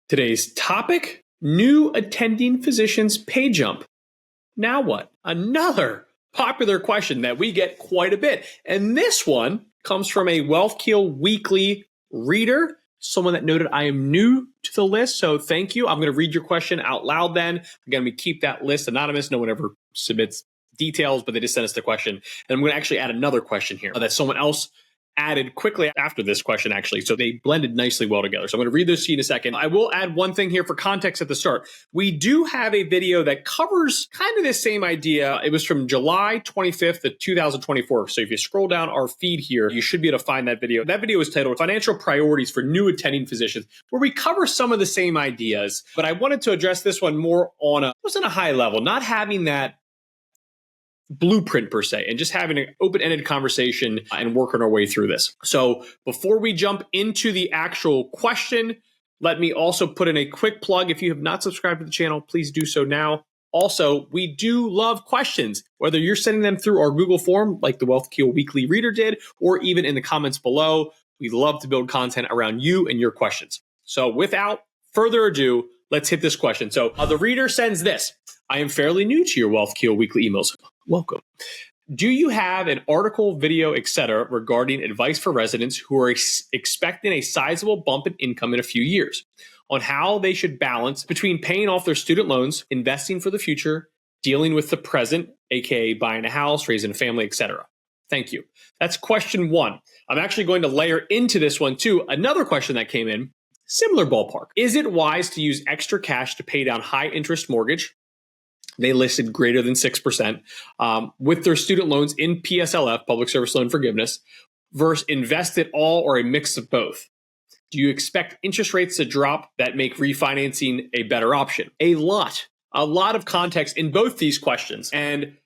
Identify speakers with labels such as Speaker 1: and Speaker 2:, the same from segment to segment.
Speaker 1: Today's topic, new attending physicians pay jump. Now what? Another popular question that we get quite a bit. And this one comes from a WealthKeel Weekly reader, someone that noted I am new to the list. So thank you. I'm going to read your question out loud then. Again, we keep that list anonymous. No one ever submits details, but they just sent us the question. And I'm going to actually add another question here that someone else added quickly after this question, actually. So they blended nicely well together. So I'm going to read those to you in a second. I will add one thing here for context at the start. We do have a video that covers kind of the same idea. It was from July 25th of 2024. So if you scroll down our feed here, you should be able to find that video. That video is titled Financial Priorities for New Attending Physicians, where we cover some of the same ideas. But I wanted to address this one more on a high level, not having that blueprint per se, and just having an open-ended conversation and working our way through this. So before we jump into the actual question, let me also put in a quick plug. If you have not subscribed to the channel, please do so now. Also, we do love questions, whether you're sending them through our Google form like the WealthKeel Weekly reader did, or even in the comments below. We love to build content around you and your questions. So without further ado, let's hit this question. So the reader sends this. I am fairly new to your WealthKeel Weekly emails. Welcome. Do you have an article, video, etc. regarding advice for residents who are expecting a sizable bump in income in a few years on how they should balance between paying off their student loans, investing for the future, dealing with the present, aka buying a house, raising a family, etc.? Thank you. That's question one. I'm actually going to layer into this one too another question that came in, similar ballpark. Is it wise to use extra cash to pay down high interest mortgage? They listed greater than 6% with their student loans in PSLF, public service loan forgiveness, versus invest it all or a mix of both. Do you expect interest rates to drop that make refinancing a better option? A lot of context in both these questions. And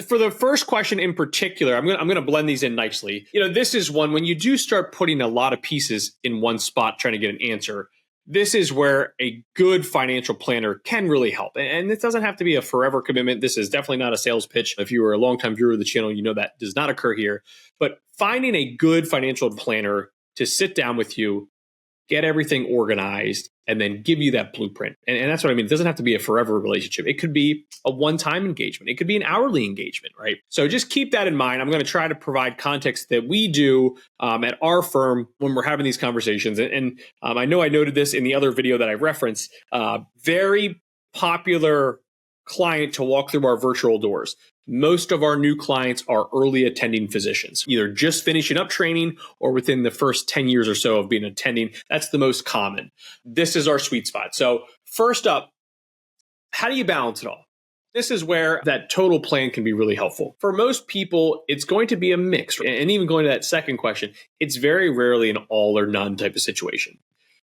Speaker 1: for the first question in particular, I'm going to blend these in nicely. This is one when you do start putting a lot of pieces in one spot trying to get an answer. This is where a good financial planner can really help. And it doesn't have to be a forever commitment. This is definitely not a sales pitch. If you were a longtime viewer of the channel, you know that does not occur here. But finding a good financial planner to sit down with you, get everything organized, and then give you that blueprint. And that's what I mean. It doesn't have to be a forever relationship. It could be a one-time engagement. It could be an hourly engagement, right? So just keep that in mind. I'm going to try to provide context that we do at our firm when we're having these conversations. And I know I noted this in the other video that I referenced. Very popular client to walk through our virtual doors. Most of our new clients are early attending physicians, either just finishing up training or within the first 10 years or so of being attending. That's the most common. This is our sweet spot. So first up, how do you balance it all? This is where that total plan can be really helpful. For most people, it's going to be a mix. And even going to that second question, it's very rarely an all or none type of situation.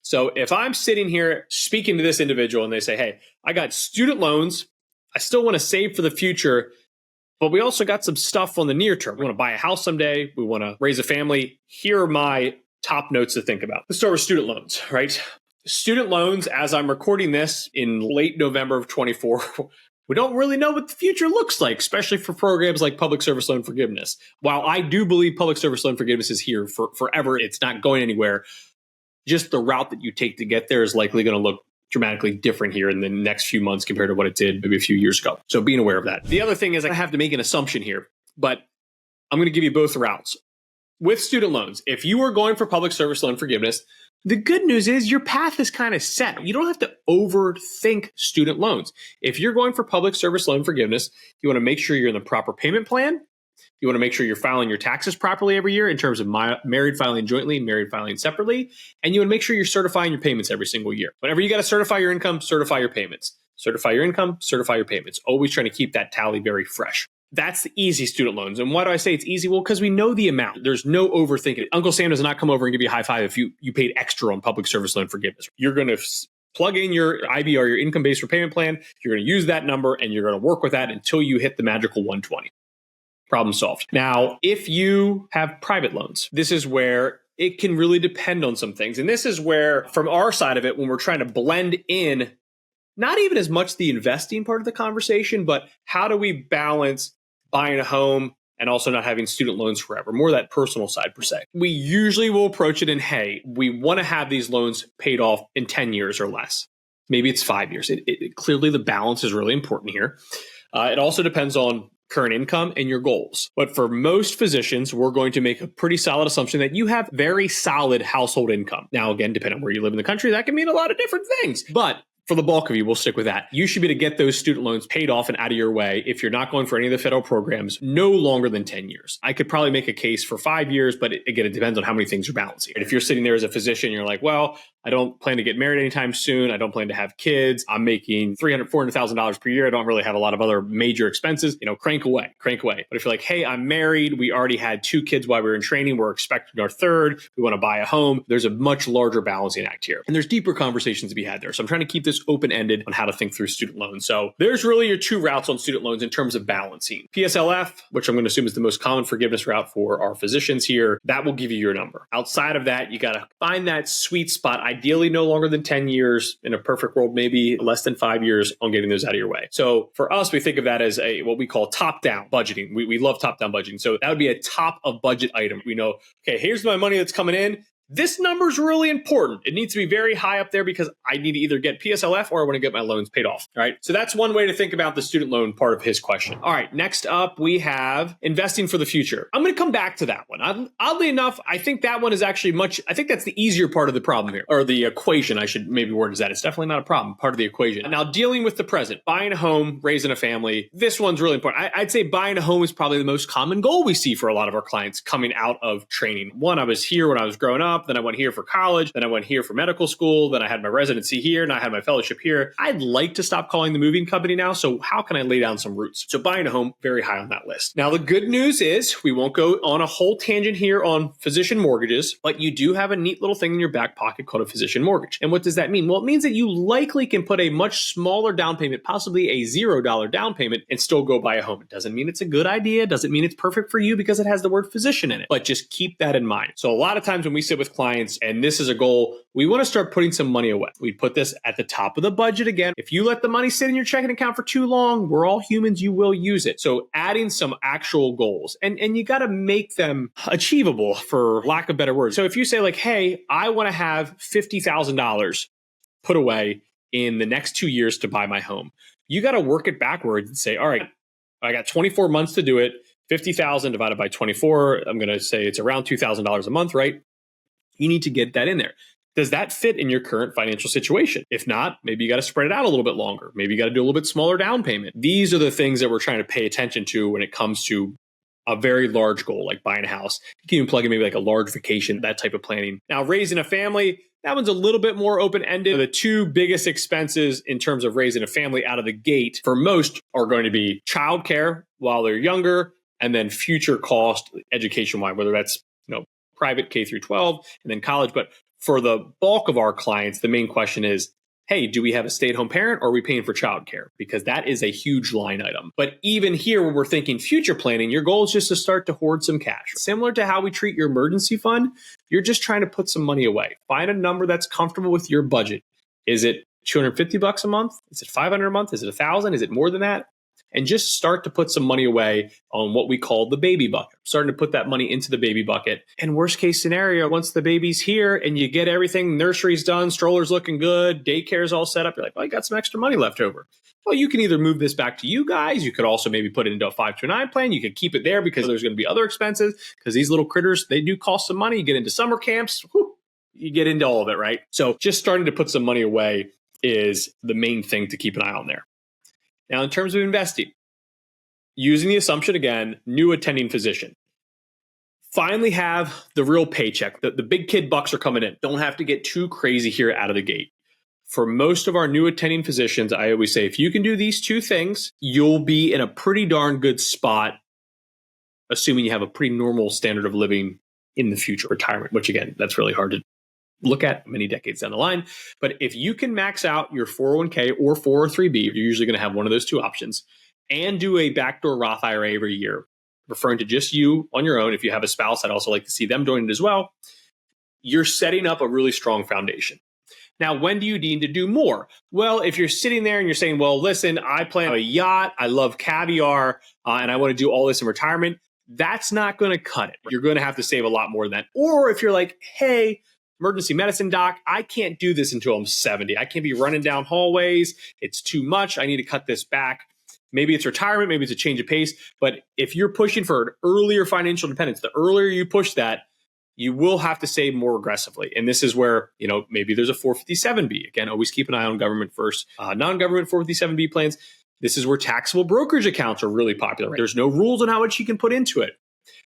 Speaker 1: So if I'm sitting here speaking to this individual and they say, hey, I got student loans, I still want to save for the future, but we also got some stuff on the near term. We want to buy a house someday. We want to raise a family. Here are my top notes to think about. Let's start with student loans, right? Student loans, as I'm recording this in late November of 24, we don't really know what the future looks like, especially for programs like public service loan forgiveness. While I do believe public service loan forgiveness is here for forever, it's not going anywhere. Just the route that you take to get there is likely going to look dramatically different here in the next few months compared to what it did maybe a few years ago. So being aware of that. The other thing is I have to make an assumption here, but I'm going to give you both routes. With student loans, if you are going for public service loan forgiveness, the good news is your path is kind of set. You don't have to overthink student loans. If you're going for public service loan forgiveness, you want to make sure you're in the proper payment plan. You want to make sure you're filing your taxes properly every year in terms of married filing jointly, married filing separately. And you want to make sure you're certifying your payments every single year. Whenever you got to certify your income, certify your payments. Certify your income, certify your payments. Always trying to keep that tally very fresh. That's the easy student loans. And why do I say it's easy? Well, because we know the amount. There's no overthinking. Uncle Sam does not come over and give you a high five if you paid extra on public service loan forgiveness. You're going to plug in your IBR, your income-based repayment plan. You're going to use that number and you're going to work with that until you hit the magical 120. Problem solved. Now, if you have private loans, this is where it can really depend on some things. And this is where, from our side of it, when we're trying to blend in, not even as much the investing part of the conversation, but how do we balance buying a home, and also not having student loans forever, more that personal side per se. We usually will approach it in, hey, we want to have these loans paid off in 10 years or less. Maybe it's 5 years. Clearly, the balance is really important here. It also depends on current income and your goals. But for most physicians, we're going to make a pretty solid assumption that you have very solid household income. Now, again, depending on where you live in the country, that can mean a lot of different things. But for the bulk of you, we'll stick with that. You should be able to get those student loans paid off and out of your way if you're not going for any of the federal programs no longer than 10 years. I could probably make a case for 5 years, but again, it depends on how many things you're balancing. If you're sitting there as a physician, you're like, well, I don't plan to get married anytime soon. I don't plan to have kids. I'm making $300,000, $400,000 per year. I don't really have a lot of other major expenses. Crank away. But if you're like, hey, I'm married. We already had 2 kids while we were in training. We're expecting our 3rd. We want to buy a home. There's a much larger balancing act here. And there's deeper conversations to be had there. So I'm trying to keep this open-ended on how to think through student loans. So there's really your 2 routes on student loans in terms of balancing. PSLF, which I'm going to assume is the most common forgiveness route for our physicians here, that will give you your number. Outside of that, you got to find that sweet spot, ideally no longer than 10 years. In a perfect world, maybe less than 5 years on getting those out of your way. So for us, we think of that as what we call top-down budgeting. We love top-down budgeting. So that would be a top of budget item. We know, okay, here's my money that's coming in. This number is really important. It needs to be very high up there because I need to either get PSLF or I want to get my loans paid off. All right. So that's one way to think about the student loan part of his question. All right. Next up, we have investing for the future. I'm going to come back to that one. Oddly enough, I think that one is actually I think that's the easier part of the problem here, or the equation. I should maybe word is that. It's definitely not a problem, part of the equation. Now, dealing with the present, buying a home, raising a family, this one's really important. I'd say buying a home is probably the most common goal we see for a lot of our clients coming out of training. One, I was here when I was growing up. Then I went here for college. Then I went here for medical school. Then I had my residency here and I had my fellowship here. I'd like to stop calling the moving company now. So how can I lay down some roots? So buying a home, very high on that list. Now, the good news is we won't go on a whole tangent here on physician mortgages, but you do have a neat little thing in your back pocket called a physician mortgage. And what does that mean? Well, it means that you likely can put a much smaller down payment, possibly a $0 down payment, and still go buy a home. It doesn't mean it's a good idea. It doesn't mean it's perfect for you because it has the word physician in it, but just keep that in mind. So a lot of times when we sit with clients, and this is a goal, we want to start putting some money away. We put this at the top of the budget again. If you let the money sit in your checking account for too long, we're all humans, you will use it. So adding some actual goals, and you got to make them achievable, for lack of better words. So if you say like, hey, I want to have $50,000 put away in the next 2 years to buy my home, you got to work it backwards and say, all right, I got 24 months to do it. 50,000 divided by 24, I'm going to say it's around $2,000 a month, right? You need to get that in there. Does that fit in your current financial situation? If not, maybe you got to spread it out a little bit longer. Maybe you got to do a little bit smaller down payment. These are the things that we're trying to pay attention to when it comes to a very large goal, like buying a house. You can even plug in maybe like a large vacation, that type of planning. Now, raising a family, that one's a little bit more open-ended. The 2 biggest expenses in terms of raising a family out of the gate for most are going to be childcare while they're younger, and then future cost education-wise, whether that's private K through 12 and then college. But for the bulk of our clients, the main question is, hey, do we have a stay-at-home parent or are we paying for childcare? Because that is a huge line item. But even here, when we're thinking future planning, your goal is just to start to hoard some cash. Similar to how we treat your emergency fund, you're just trying to put some money away. Find a number that's comfortable with your budget. Is it $250 a month? Is it $500 a month? Is it $1,000? Is it more than that? And just start to put some money away on what we call the baby bucket. Starting to put that money into the baby bucket. And worst case scenario, once the baby's here and you get everything, nursery's done, stroller's looking good, daycare's all set up, you're like, well, I got some extra money left over. Well, you can either move this back to you guys. You could also maybe put it into a 529 plan. You could keep it there because there's going to be other expenses because these little critters, they do cost some money. You get into summer camps, you get into all of it, right? So just starting to put some money away is the main thing to keep an eye on there. Now, in terms of investing, using the assumption again, new attending physician. Finally have the real paycheck. The big kid bucks are coming in. Don't have to get too crazy here out of the gate. For most of our new attending physicians, I always say, if you can do these 2 things, you'll be in a pretty darn good spot, assuming you have a pretty normal standard of living in the future, retirement, which again, that's really hard to look at many decades down the line. But if you can max out your 401k or 403b, you're usually going to have one of those 2 options, and do a backdoor Roth IRA every year, referring to just you on your own. If you have a spouse, I'd also like to see them join it as well. You're setting up a really strong foundation. Now, when do you need to do more? Well, if you're sitting there and you're saying, well, listen, I plan a yacht, I love caviar, and I want to do all this in retirement, that's not going to cut it. You're going to have to save a lot more than that. Or if you're like, hey, emergency medicine doc, I can't do this until I'm 70. I can't be running down hallways. It's too much. I need to cut this back. Maybe it's retirement, maybe it's a change of pace. But if you're pushing for an earlier financial independence, the earlier you push that, you will have to save more aggressively. And this is where, maybe there's a 457B. Again, always keep an eye on government first. Non-government 457B plans. This is where taxable brokerage accounts are really popular. There's no rules on how much you can put into it.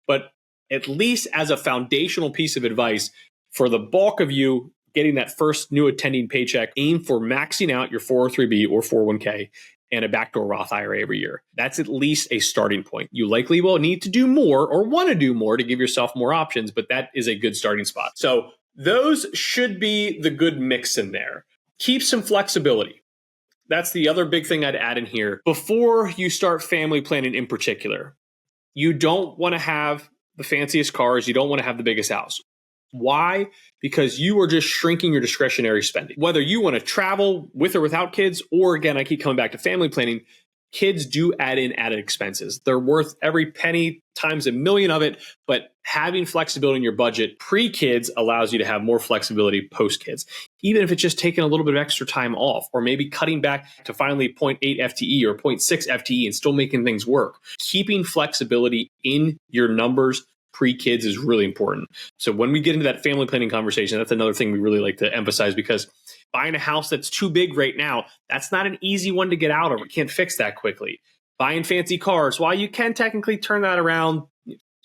Speaker 1: But at least as a foundational piece of advice, for the bulk of you getting that first new attending paycheck, aim for maxing out your 403B or 401k and a backdoor Roth IRA every year. That's at least a starting point. You likely will need to do more or want to do more to give yourself more options, but that is a good starting spot. So those should be the good mix in there. Keep some flexibility. That's the other big thing I'd add in here. Before you start family planning in particular, you don't want to have the fanciest cars. You don't want to have the biggest house. Why? Because you are just shrinking your discretionary spending. Whether you want to travel with or without kids, or again, I keep coming back to family planning, kids do add in added expenses. They're worth every penny times a million of it, but having flexibility in your budget pre-kids allows you to have more flexibility post-kids. Even if it's just taking a little bit of extra time off, or maybe cutting back to finally 0.8 FTE or 0.6 FTE and still making things work. Keeping flexibility in your numbers pre-kids is really important. So when we get into that family planning conversation, that's another thing we really like to emphasize, because buying a house that's too big right now, that's not an easy one to get out of. You can't fix that quickly. Buying fancy cars, while you can technically turn that around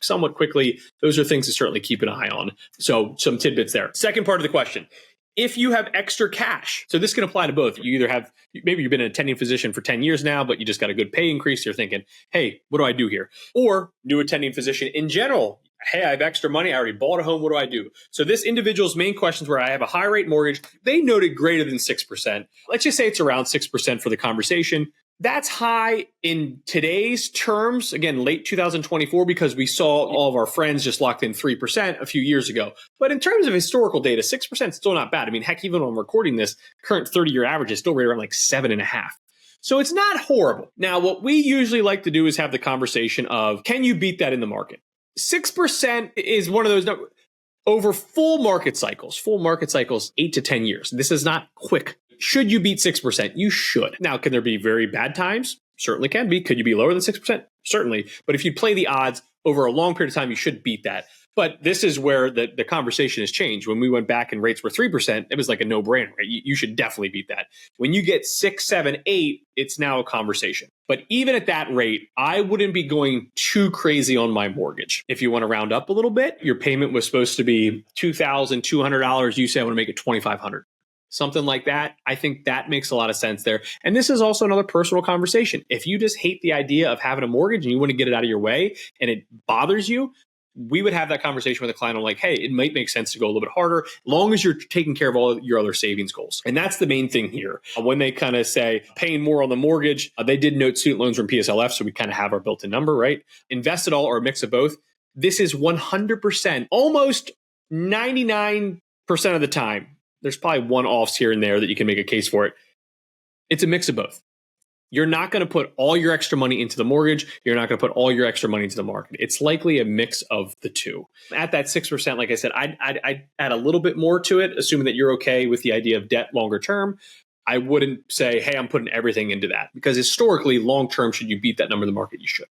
Speaker 1: somewhat quickly, those are things to certainly keep an eye on. So some tidbits there. Second part of the question. If you have extra cash, so this can apply to both. You either have, maybe you've been an attending physician for 10 years now, but you just got a good pay increase. You're thinking, hey, what do I do here? Or new attending physician in general. Hey, I have extra money. I already bought a home. What do I do? So this individual's main questions were, I have a high rate mortgage. They noted greater than 6%. Let's just say it's around 6% for the conversation. That's high in today's terms, again, late 2024, because we saw all of our friends just locked in 3% a few years ago. But in terms of historical data, 6% is still not bad. I mean, heck, even when I'm recording this, current 30-year average is still right around like 7.5%. So it's not horrible. Now, what we usually like to do is have the conversation of, can you beat that in the market? 6% is one of those numbers. Over full market cycles, 8 to 10 years. This is not quick. Should you beat 6%? You should. Now, can there be very bad times? Certainly can be. Could you be lower than 6%? Certainly. But if you play the odds over a long period of time, you should beat that. But this is where the conversation has changed. When we went back and rates were 3%, it was like a no-brainer. Right? You should definitely beat that. When you get 6, 7, 8, it's now a conversation. But even at that rate, I wouldn't be going too crazy on my mortgage. If you want to round up a little bit, your payment was supposed to be $2,200. You say I want to make it $2,500. Something like that. I think that makes a lot of sense there. And this is also another personal conversation. If you just hate the idea of having a mortgage and you want to get it out of your way and it bothers you, we would have that conversation with a client on like, hey, it might make sense to go a little bit harder, as long as you're taking care of all your other savings goals. And that's the main thing here. When they kind of say paying more on the mortgage, they did note student loans from PSLF, so we kind of have our built-in number, right? Invest it all or a mix of both. This is 100%, almost 99% of the time. There's probably one-offs here and there that you can make a case for it. It's a mix of both. You're not going to put all your extra money into the mortgage. You're not going to put all your extra money into the market. It's likely a mix of the two. At that 6%, like I said, I'd add a little bit more to it, assuming that you're okay with the idea of debt longer term. I wouldn't say, hey, I'm putting everything into that. Because historically, long term, should you beat that number in the market, you should.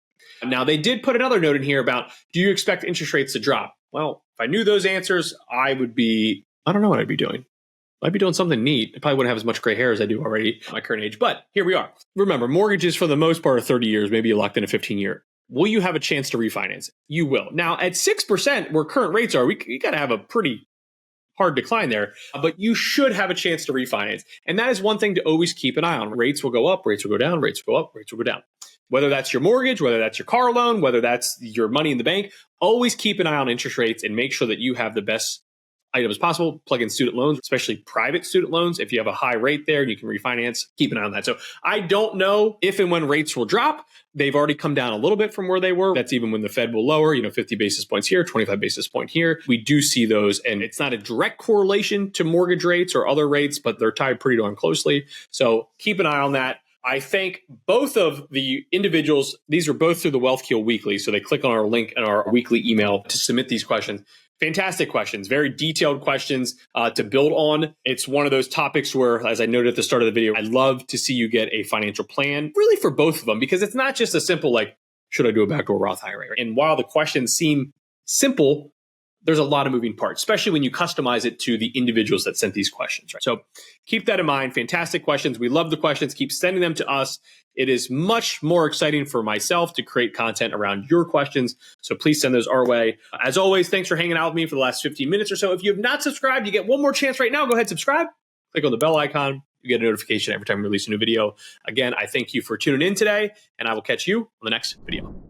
Speaker 1: Now, they did put another note in here about, do you expect interest rates to drop? Well, if I knew those answers, I don't know what I'd be doing. I'd be doing something neat. I probably wouldn't have as much gray hair as I do already at my current age, but here we are. Remember, mortgages for the most part are 30 years, maybe you locked in a 15-year. Will you have a chance to refinance it? You will. Now, at 6%, where current rates are, we got to have a pretty hard decline there, but you should have a chance to refinance. And that is one thing to always keep an eye on. Rates will go up, rates will go down, rates will go up, rates will go down. Whether that's your mortgage, whether that's your car loan, whether that's your money in the bank, always keep an eye on interest rates and make sure that you have the best items possible. Plug in student loans, especially private student loans. If you have a high rate there and you can refinance, keep an eye on that. So I don't know if and when rates will drop. They've already come down a little bit from where they were. That's even when the Fed will lower, 50 basis points here, 25 basis point here. We do see those, and it's not a direct correlation to mortgage rates or other rates, but they're tied pretty darn closely. So keep an eye on that. I thank both of the individuals. These are both through the WealthKeel Weekly. So they click on our link in our weekly email to submit these questions. Fantastic questions, very detailed questions to build on. It's one of those topics where, as I noted at the start of the video, I'd love to see you get a financial plan really for both of them, because it's not just a simple, like, should I do a backdoor Roth IRA? And while the questions seem simple, there's a lot of moving parts, especially when you customize it to the individuals that sent these questions, right? So keep that in mind. Fantastic questions. We love the questions. Keep sending them to us. It is much more exciting for myself to create content around your questions. So please send those our way. As always, thanks for hanging out with me for the last 15 minutes or so. If you have not subscribed, you get one more chance right now. Go ahead, subscribe. Click on the bell icon. You get a notification every time we release a new video. Again, I thank you for tuning in today, and I will catch you on the next video.